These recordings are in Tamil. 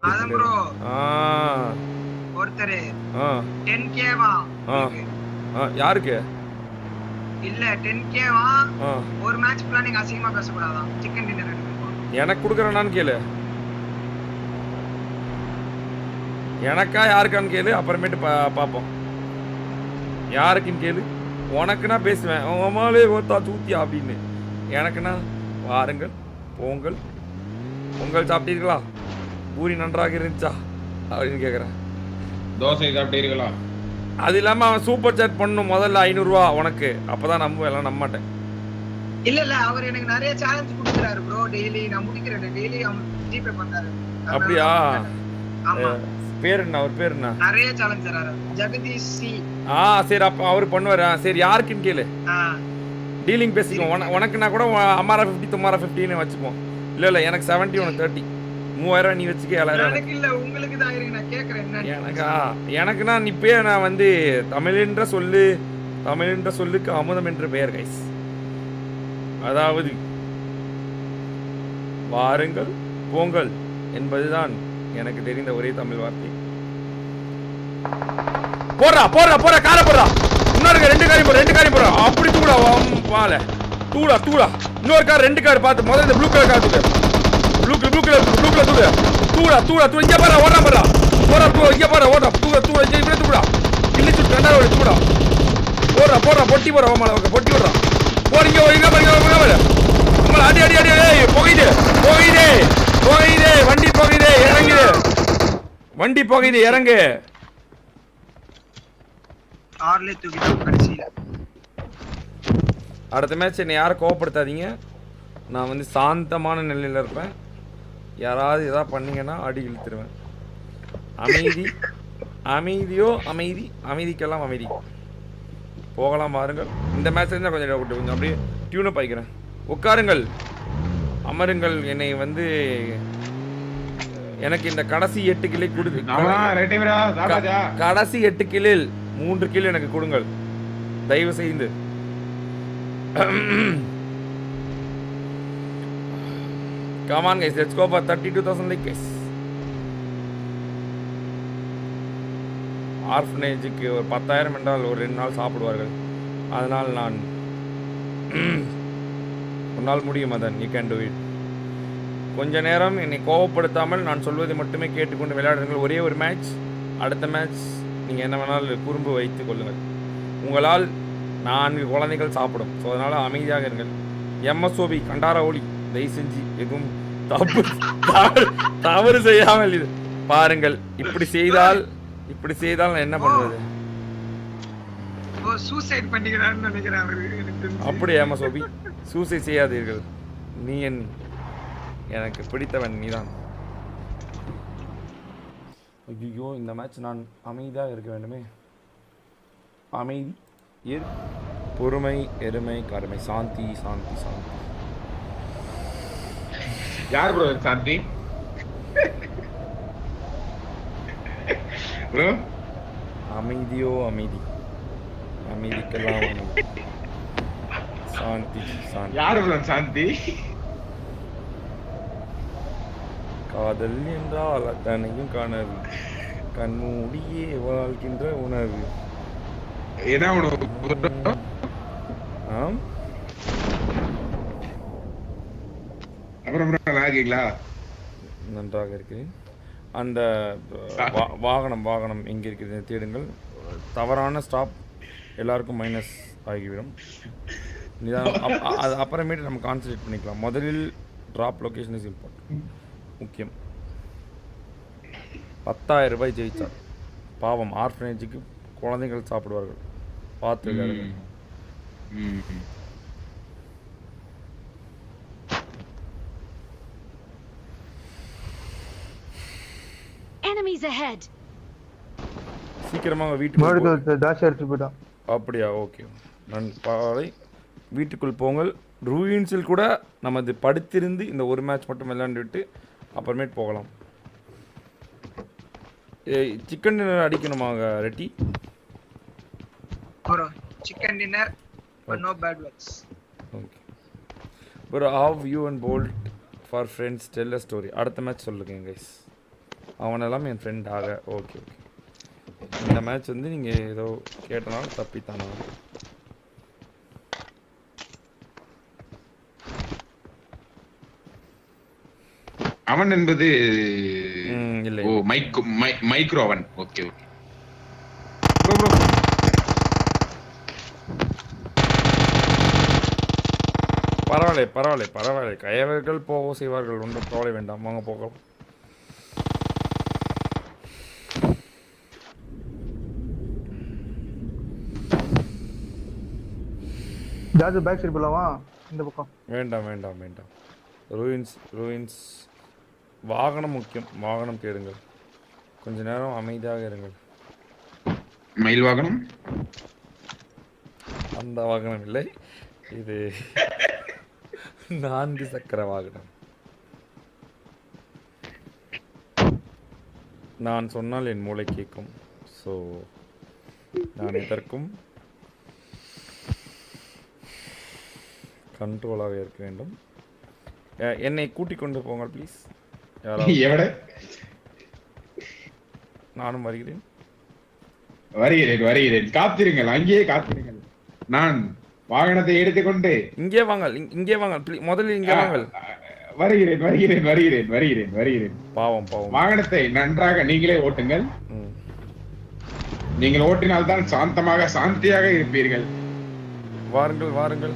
அதான் ப்ரோ ஒருத்தர் 10k வா யாருக்கு இல்ல 10k வா ஒரு மேட்ச் பிளானிங் அசிங்கமா பேச கூடாதா சிக்கன் டின்னர் எனக்கு குடுக்குறேனான்னு கேளு எனக்கா யாருக்கான்னு கேளு அப்புறமேட்டு பாப்போம் யாருக்குன்னு கேளு உனக்குன்னா பேசுவேன் அம்மாலே ஓத்தா தூத்தியா அப்படின்னு எனக்குன்னா வாருங்கள் பொங்கல் பொங்கல் சாப்பிட்டீர்களா பூரி நன்றாக இருந்துச்சா அப்படின்னு கேட்குறேன் தோசை சாப்பிட்டீர்களா அது இல்லாமல் அவன் சூப்பர் சாட் பண்ணணும் முதல்ல 500 ரூபா உனக்கு அப்பதான் நம்புவேன் எல்லாம் நம்ப மாட்டேன் இல்ல அவர் எனக்கு நிறைய சேலஞ்ச் கொடுக்குறாரு ப்ரோ டெய்லி நான் முடிக்கிறேன் டெய்லி ஜிபே பண்றாரு அப்படியா ஆமா பேர் என்ன அவர் பேர் என்ன நிறைய சேலஞ்ச் தராரு ஜெகதீஷ் சி சரி அப்ப அவர் பண்ணுவாரு சரி யாருக்குன்னு கேளு டீலிங் பேசிக்கோ உனக்குன்னா கூட அம்மாரா 50 தும்மாரா 50ன்னு வச்சுப்போம் இல்ல எனக்கு 70 உனக்கு 30 3000 நீ வச்சுக்க 7000 எனக்கு இல்ல உங்களுக்கு தான் இருக்கு நான் கேக்குறேன் எனக்குனா நீ நான் வந்து தமிழ் என்ற சொல்லுக்கு அமுதம் என்று பெயர் கைஸ் அதாவது வாருங்கள் பொங்கல் என்பதுதான் எனக்கு தெரிந்த ஒரே தமிழ் வார்த்தை போடுறா கார போடுறா இன்னொரு ரெண்டு காரி போடுறா அப்படி தூடா பால தூடா இன்னொரு கார் 2 கார் பார்த்து முதல்ல இந்த blue colour car blue colour தூடா இங்க பாரு ஓடா பாரு இங்க பாரு ஓடா தூடா இப்படி தூடா கிள்ளி சுட்டு ரெண்டாவது தூடா போடுறா பொட்டி போடுறா பொட்டி விடுறா போறீங்க பாரு உங்களை அடி போகுது வண்டி போகுது இறங்கு அடுத்த மேட்ச் என்னை யாரும் கோவப்படுத்தாதீங்க நான் வந்து சாந்தமான நிலையில் இருப்பேன் யாராவது எதாவது பண்ணீங்கன்னா அடி இழுத்துருவேன் அமைதிக்கெல்லாம் அமைதி போகலாம் பாருங்கள் இந்த மேட்ச் இருந்தால் கொஞ்சம் அப்படியே டியூனப் ஆகிக்கிறேன் உட்காருங்கள் அமருங்கள் என்னை வந்து எனக்கு இந்த கடைசி 8 கிளை கொடுத்து கடைசி 8 கிளில் 3 கிலோ எனக்கு கொடுங்கள் தயவு செய்து come on guys let's go for 32,000 like guys ஆர்ஃபனேஜுக்கு ஒரு 10,000 என்றால் ஒரு 2 நாள் சாப்பிடுவார்கள் அதனால் நான் உன்னால் முடியும் அதன் யூ கேன் டூ இட் கொஞ்ச நேரம் என்னை கோவப்படுத்தாமல் நான் சொல்வதை மட்டுமே கேட்டுக்கொண்டு விளையாடுங்கள் ஒரே ஒரு மேட்ச் அடுத்த மேட்ச் நீங்கள் என்ன வேணாலும் குறும்பு வைத்துக் கொள்ளுங்கள் உங்களால் 4 குழந்தைகள் சாப்பிடும் ஸோ அதனால் அமைதியாக இருங்கள் எம்எஸ்ஓபி கண்டார ஒளி தயவு செஞ்சு எதுவும் தவறு செய்யாமல் இது பாருங்கள் இப்படி செய்தால் நான் என்ன பண்ணுவது சூசைட் பண்ணிக்கிறான்னு நினைக்கிறேன் அப்படி எம்எஸ்ஓபி சூசைட் செய்யாதீர்கள் நீ எனக்கு பிடித்தவன் நீதான் ஐயோ இந்த மேட்ச் நான் அமைதியாக இருக்க வேண்டுமே அமைதி பொறுமை எருமை கருமை சாந்தி யார் ப்ரோ சாந்தி ப்ரோ அமைதிக்கெல்லாம் சாந்தி யார் ப்ரோ சாந்தி காதல் என்றால் அத்தனையும் கனவு கண்மூடியே வாழ்கின்ற உணவு என்ன உணவு ஆம் அப்புறம் நன்றாக இருக்கிறேன் அந்த வாகனம் எங்கே இருக்குது தேடுங்கள் தவறான ஸ்டாப் எல்லாருக்கும் மைனஸ் ஆகிவிடும் அது அப்புறமேட்டு நம்ம கான்சன்ட்ரேட் பண்ணிக்கலாம் முதலில் ட்ராப் லொகேஷன் இஸ் இம்பார்ட்டன்ட் முக்கியம் 10,000 ரூபாய் ஜெயிச்சார் பாவம் ஆர்ஃபனேஜுக்கு குழந்தைகள் சாப்பிடுவார்கள் பார்த்து விளையாடுங்க சீக்கிரமாக வீட்டுக்கு அப்படியா ஓகே நான் பாலை வீட்டுக்குள் போங்கள் ரூயின்ஸில் கூட நமது படுத்திருந்து இந்த ஒரு மேட்ச் மட்டும் விளையாண்டுவிட்டு அப்புறமேட்டு போகலாம் சிக்கன் டின்னர் அடிக்கணுமாக ready chicken dinner no bad words okay bro how you and bolt for friends tell a story அடுத்த மேட்ச் சொல்லுங்க गाइस அவனெல்லாம் என் ஃப்ரெண்ட் ஆக. Okay okay. இந்த மேட்ச் வந்து நீங்கள் ஏதோ கேட்டனால தப்பித்தானா? அவன் என்பது இல்லை ஓ மைக்ரோ அவன். Okay okay bro bro. பரவாயில்லை பரவாயில்லை பரவாயில்லை. கயவர்கள் போக செய்வார்கள், ஒன்றும் கவலை வேண்டாம். வாங்க போகலாம். ஜார்ஜ் பேக் சைடு போலாமா? இந்த பக்கம் வேண்டாம் வேண்டாம் வேண்டாம். ரூயின்ஸ் வாகனம் முக்கியம். வாகனம் தேடுங்கள். கொஞ்ச நேரம் அமைதியாக இருங்கள். மயில் வாகனம்? அந்த வாகனம் இல்லை, இது 4 சக்கர வாகனம். நான் சொன்னால் என் மூளை கேட்கும். ஸோ நான் இதற்கும் கண்ட்ரோலாக இருக்க வேண்டும். என்னை கூட்டிக் கொண்டு போங்கள் ப்ளீஸ். நானும் வருகிறேன். வருகிறேன். காத்திருங்கள், அங்கேயே காத்திருங்கள். நான் வாகனத்தை எடுத்துக்கொண்டு இங்கே வாங்க முதல்ல இங்கே வாங்க. வருகிறேன். பாவம். வாகனத்தை நன்றாக நீங்களே ஓட்டுங்கள். நீங்கள் ஓட்டினால்தான் சாந்தியாக இருப்பீர்கள். வாருங்கள்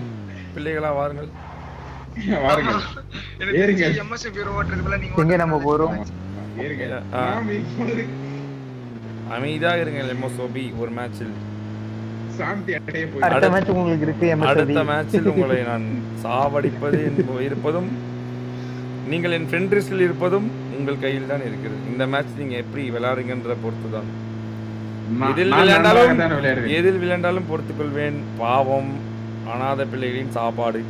பிள்ளைகளா, வாருங்கள். எங்க நம்ம போறோம்? அமைதியாக இருங்கள் எம்எஸ்ஓபி. ஒரு மேட்சில் சாந்தி அடைய அடுத்த மேட்ச் உங்களுக்கு இருக்கு. அடுத்த மேட்சில் உங்களை நான் சாவடிப்பது இருப்பதும் நீங்கள் என் ஃப்ரெண்ட் லிஸ்டில் இருப்பதும் உங்கள் கையில் தான் இருக்கிறது. இந்த மேட்ச் நீங்க எப்படி விளையாடுங்கன்ற பொறுத்து தான். எதில் விளையாண்டாலும் பொறுத்துக்கொள்வேன். பாவம், அநாத பிள்ளைகளின் சாப்பாடு.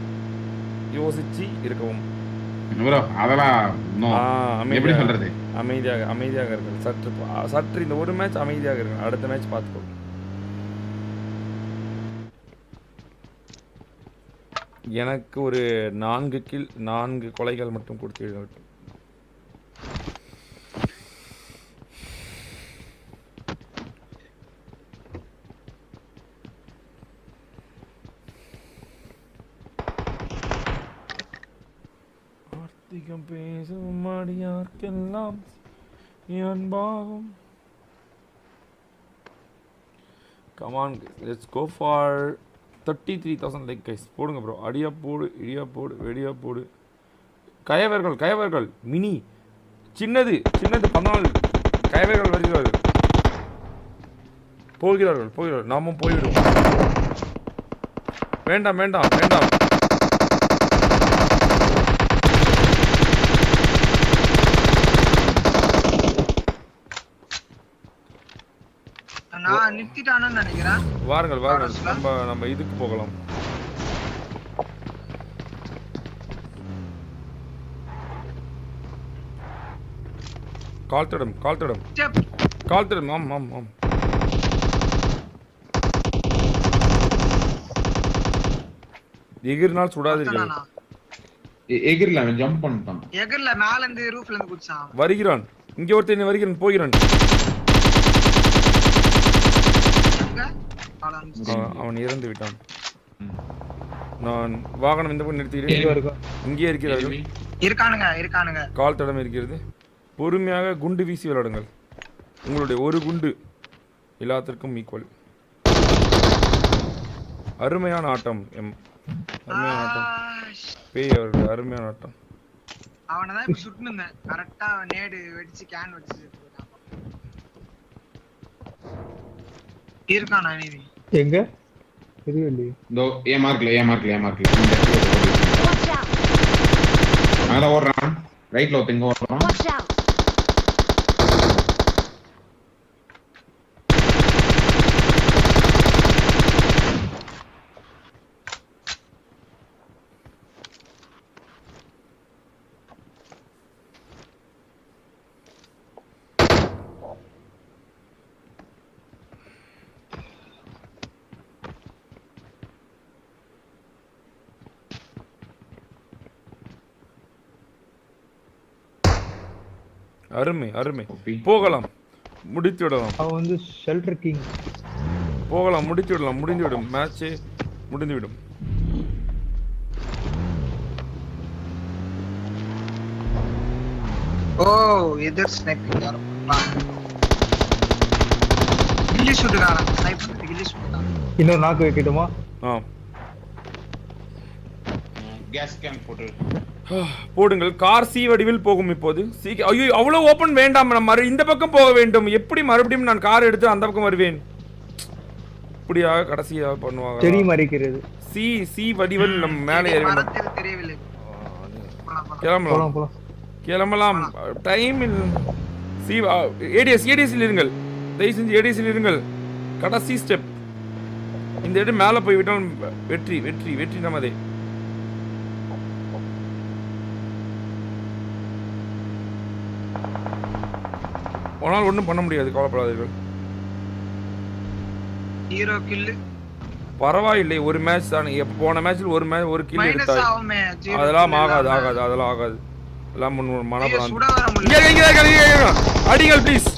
யோசிச்சு இருக்கவும். அமைதியாக இருங்கள். சற்று இந்த ஒரு மேட்ச் அமைதியாக இருங்கள். அடுத்த மேட்ச் பார்த்துக்கோங்க. எனக்கு ஒரு 4 கொலைகள் மட்டும் கொடுத்து. வார்த்திகம் பேசும் அடியார்க்கெல்லாம் அன்பாகும். Come on guys, let's go for 33,000 like guys. போடுங்க ப்ரோ. அடியா போடு, இடியா போடு, வெடியா போடு. கயவர்கள் மினி சின்னது 14 கயவர்கள் போகிறார்கள். நாமும் போய்விடுவோம். வேண்டாம். நான் நிறுத்திட்டானு நினைக்கிறேன். வாருங்கள். நம்ம இதுக்கு போகலாம். கால் தடம். ஆம். எகிர்னால் சுடாதீர்கள். எகிர்ல ஜம்ப் பண்ணிட்டான். எகிர்ல மேல இருந்து ரூஃப்ல இருந்து குதிச்சான். வருகிறான். இங்கே ஒருத்தன் வருகிறான். போகிறான். அவன் இறந்து விட்டான். நான் வாகனம் இந்த பக்கம் நிறுத்துகிறேன். இங்கே இருக்கானுங்க. கால் தடம் இருக்கிறது. பொறுமையாக குண்டு வீசி விளையாடுங்கள். உங்களுடைய ஒரு குண்டு எல்லாத்திற்கும் ஈக்குவல். அருமையான ஆட்டம். பேய் அவர்கள் அருமையான ஆட்டம். அவனதான் இப்ப சுட்டுனேன். கரெக்ட்டா நேடு வெடிச்சு கேன் வெடிச்சு இருக்கானா நீ? எங்க தெரியல. தோ ஏ மார்க்ல. அங்க ஓடுறான். ரைட்ல ஒருத்தங்க ஓடுறான். அருமை அருமை. ஓபி. போகலாம், முடித்து விடலாம். அவன் வந்து ஷெல்டர் கிங். போகலாம், முடித்து விடலாம். முடிந்துவிடும், மேட்சே முடிந்துவிடும். ஓ எதிர் ஸ்னைப்பிங் யாரோ கில்லி ஷூட்டுக்காரன் ஸ்னைப்பர் கில்லி ஷூட்டுக்காரன். இன்னொரு நாக்கு வைக்கட்டுமா? கேஸ் கேன் போட்டு போடுங்கள். கார் சி வடிவில் போகும் இப்போது. ஐயோ அவ்வளவு ஓபன் வேண்டாம், நம்ம இந்த பக்கம் போக வேண்டும். எப்படி மறுபடியும் நான் கார் எடுத்து அந்த பக்கம் வருவேன்? இப்படியா கடைசியா பண்ணுவாங்க? செடி மறைக்கிறது. சி சி வடிவில் நம்ம மேலே ஏற வேண்டும். மரத்தில் தெரியவில்லை. கிளம்பலாம் போலாம் போலாம். கிளம்பலாம். டைம் சி ஏடிஎஸ்ல இருங்கள். தயவு செஞ்சு ஏடிஎஸ்ல இருங்கள். கடைசி ஸ்டெப். இந்த இடம் மேலே போய் விட்டால் வெற்றி வெற்றி வெற்றி நமதே. போனால் ஒன்றும் பண்ண முடியாது, கவலைப்படாதீர்கள். ஹீரோ கில் பரவாயில்லை, ஒரு மேட்ச் தானே. போன மேட்ச்ல ஒரு கில் மைனஸ் எடுத்தாய். ஆகுமே. அதெல்லாம் ஆகாது ஆகாது அதெல்லாம் ஆகாது. எல்லாம் மனப்படாது. சுட வர முடியல. அடிங்கள் ப்ளீஸ்,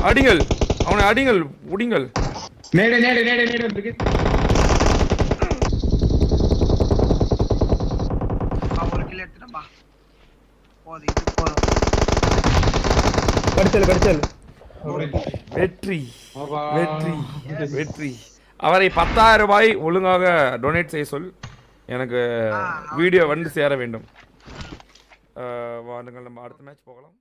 அடிங்கள் அவனை, அடிங்கள், உடிங்கள். நேடு நேடு நேடு நேடு இருக்கு. ஒரு கில் எடுத்துட்டேன்பா. போது இது போதும். கடிச்சல். வெற்றி வெற்றி வெற்றி. அவரை 10,000 ரூபாய் ஒழுங்காக டொனேட் செய்ய சொல். எனக்கு வீடியோ வந்து சேர வேண்டும். வாருங்கள், நம்ம அடுத்த மேட்ச் போகலாம்.